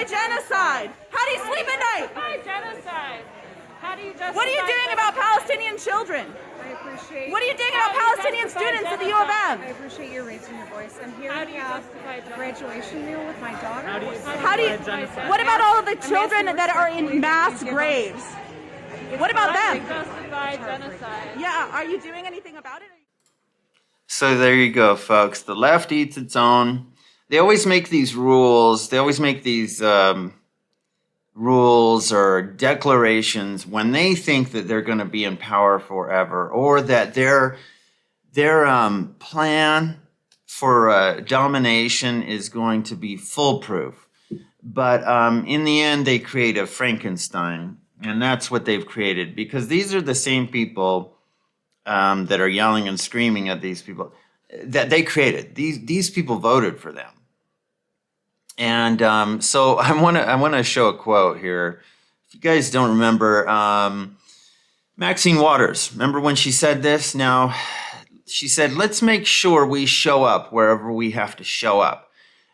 genocide? How do you sleep at night? Justify genocide. How do you justify? What are you doing about Palestinian children? I appreciate. What are you doing about Palestinian students at the U of M? I appreciate you raising your voice. I'm here How to do you have justify a genocide? graduation meal with my daughter. How do you? What about all of the children that are in mass graves? What about How do you them? justify genocide? Yeah, are you doing anything about it? So there you go, folks. The left eats its own. They always make these rules. They always make these rules or declarations when they think that they're going to be in power forever, or that their plan for domination is going to be foolproof. But in the end, they create a Frankenstein, and that's what they've created, because these are the same people that are yelling and screaming at these people that they created. These people voted for them. And so I want to show a quote here. If you guys don't remember, Maxine Waters, remember when she said this? Now, she said, let's make sure we show up wherever we have to show up.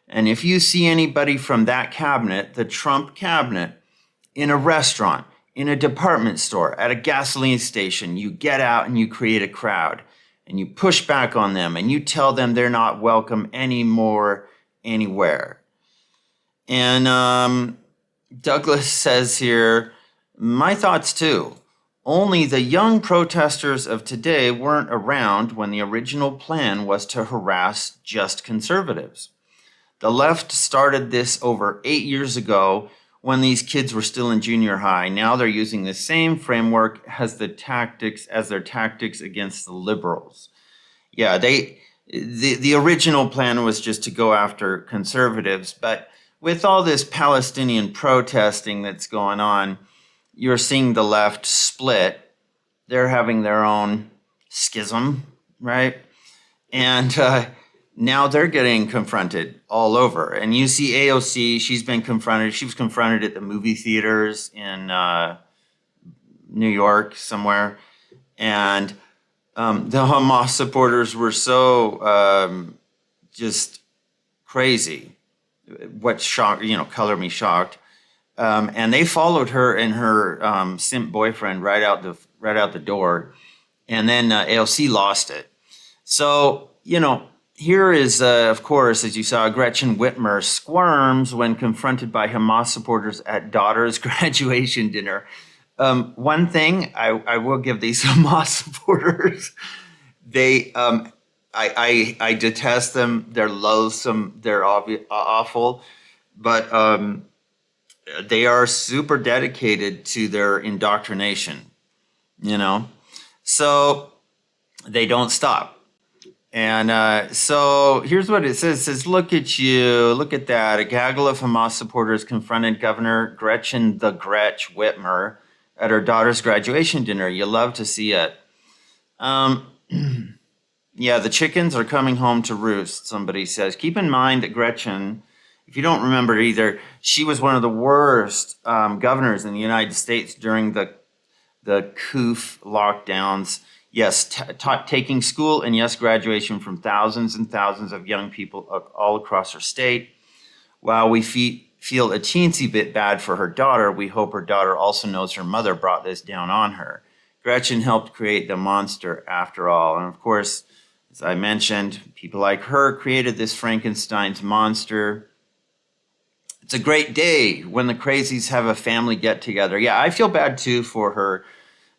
And if you see anybody from that cabinet, the Trump cabinet, in a restaurant, in a department store, at a gasoline station, you get out and you create a crowd and you push back on them and you tell them they're not welcome anymore, anywhere. And Douglas says here, my thoughts too. Only the young protesters of today weren't around when the original plan was to harass just conservatives. The left started this over 8 years ago when these kids were still in junior high. Now they're using the same framework as their tactics against the liberals. Yeah, the original plan was just to go after conservatives, but with all this Palestinian protesting that's going on, you're seeing the left split. They're having their own schism, right? And now they're getting confronted all over. And you see AOC, she's been confronted. She was confronted at the movie theaters in New York somewhere. And the Hamas supporters were so just crazy. What shocked, color me shocked. And they followed her and her simp boyfriend right out the door. And then AOC lost it. So, here is, of course, as you saw, Gretchen Whitmer squirms when confronted by Hamas supporters at daughter's graduation dinner. One thing I will give these Hamas supporters, they, I detest them. They're loathsome. They're awful, but they are super dedicated to their indoctrination, so they don't stop. And so here's what it says. It says, look at you, look at that. A gaggle of Hamas supporters confronted Governor Gretchen the Gretch Whitmer at her daughter's graduation dinner. You love to see it. Yeah, the chickens are coming home to roost, somebody says. Keep in mind that Gretchen, if you don't remember it either, she was one of the worst governors in the United States during the COOF lockdowns. Yes, taking school and yes, graduation from thousands and thousands of young people all across her state. While we feel a teensy bit bad for her daughter, we hope her daughter also knows her mother brought this down on her. Gretchen helped create the monster after all. And of course, as I mentioned, people like her created this Frankenstein's monster. It's a great day when the crazies have a family get together. Yeah, I feel bad too for her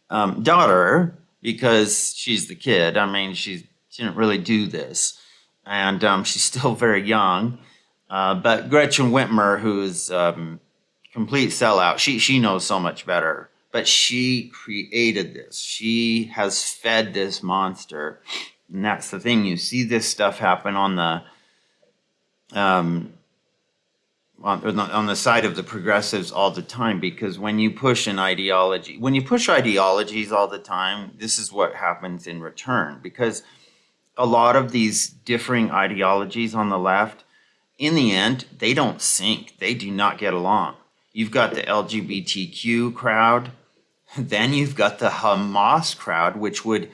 daughter because she's the kid. I mean, she didn't really do this. And she's still very young. But Gretchen Whitmer, who's complete sellout, she knows so much better. But she created this. She has fed this monster. And that's the thing. You see this stuff happen on the side of the progressives all the time, because when you push ideologies all the time, this is what happens in return. Because a lot of these differing ideologies on the left, in the end, they don't sync. They do not get along. You've got the LGBTQ crowd. Then you've got the Hamas crowd, which would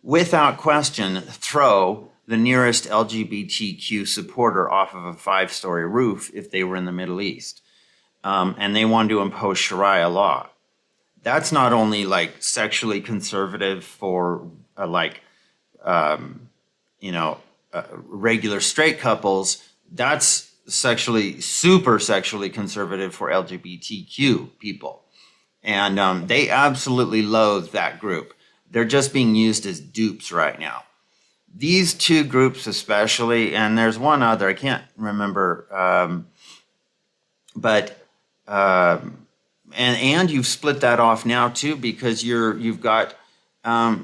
without question, throw the nearest LGBTQ supporter off of a 5-story roof if they were in the Middle East. And they wanted to impose Sharia law. That's not only like sexually conservative for regular straight couples, that's super sexually conservative for LGBTQ people. And they absolutely loathe that group. They're just being used as dupes right now. These two groups especially, and there's one other, I can't remember, and you've split that off now too, because you've got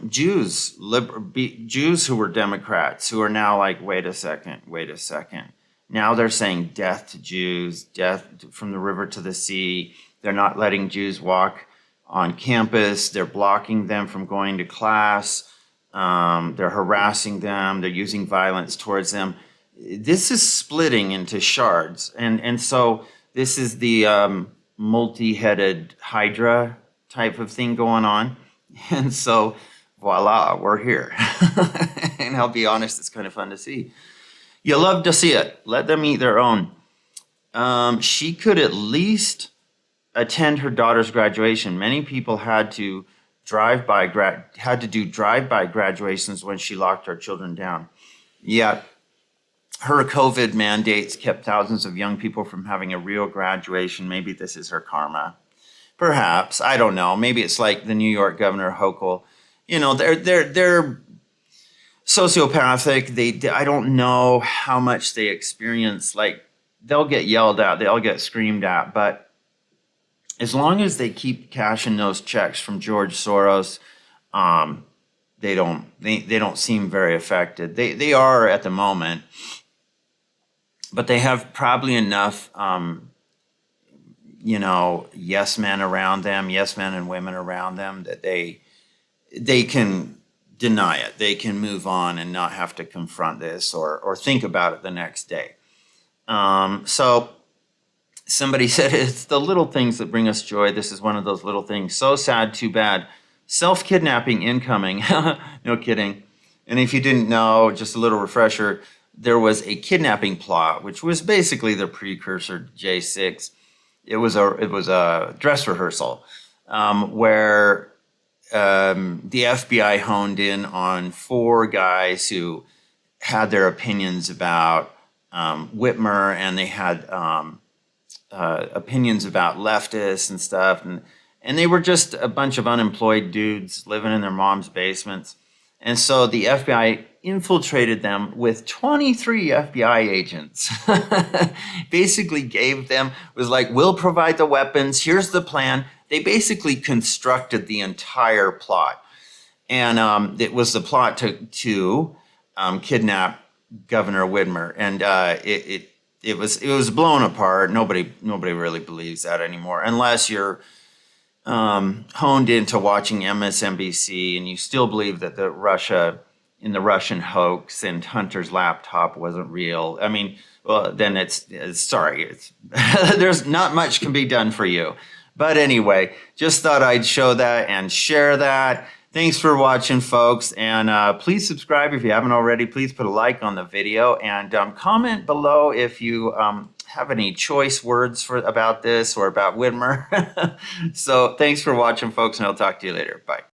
Jews who were Democrats who are now like, wait a second. Now they're saying death to Jews, death from the river to the sea. They're not letting Jews walk on campus. They're blocking them from going to class. They're harassing them. They're using violence towards them. This is splitting into shards. And so this is the multi-headed Hydra type of thing going on. And so, voila, we're here. And I'll be honest, it's kind of fun to see. You love to see it. Let them eat their own. She could at least attend her daughter's graduation. Many people had to do drive-by graduations when she locked our children down. Yet her COVID mandates kept thousands of young people from having a real graduation. Maybe this is her karma. Perhaps, I don't know. Maybe it's like the New York Governor Hochul. You know, they're sociopathic. I don't know how much they experience. Like, they'll get yelled at, they'll get screamed at, but as long as they keep cashing those checks from George Soros, they don't seem very affected. They are at the moment, but they have probably enough yes men around them, yes men and women around them, that they can deny it. They can move on and not have to confront this or think about it the next day. So somebody said, it's the little things that bring us joy. This is one of those little things. So sad, too bad. Self-kidnapping incoming. No kidding. And if you didn't know, just a little refresher, there was a kidnapping plot, which was basically the precursor to J6. It was a dress rehearsal where the FBI honed in on 4 guys who had their opinions about Whitmer, and they had opinions about leftists and stuff, and they were just a bunch of unemployed dudes living in their mom's basements. And so the FBI infiltrated them with 23 FBI agents. Basically was like, we'll provide the weapons, here's the plan. They basically constructed the entire plot. And it was the plot to kidnap Governor Whitmer. And it was blown apart. Nobody really believes that anymore, unless you're honed into watching MSNBC and you still believe that the Russian hoax and Hunter's laptop wasn't real. I mean, well, then it's there's not much can be done for you. But anyway, just thought I'd show that and share that. Thanks for watching, folks, and please subscribe if you haven't already. Please put a like on the video and comment below if you have any choice words about this or about Whitmer. So thanks for watching, folks, and I'll talk to you later. Bye.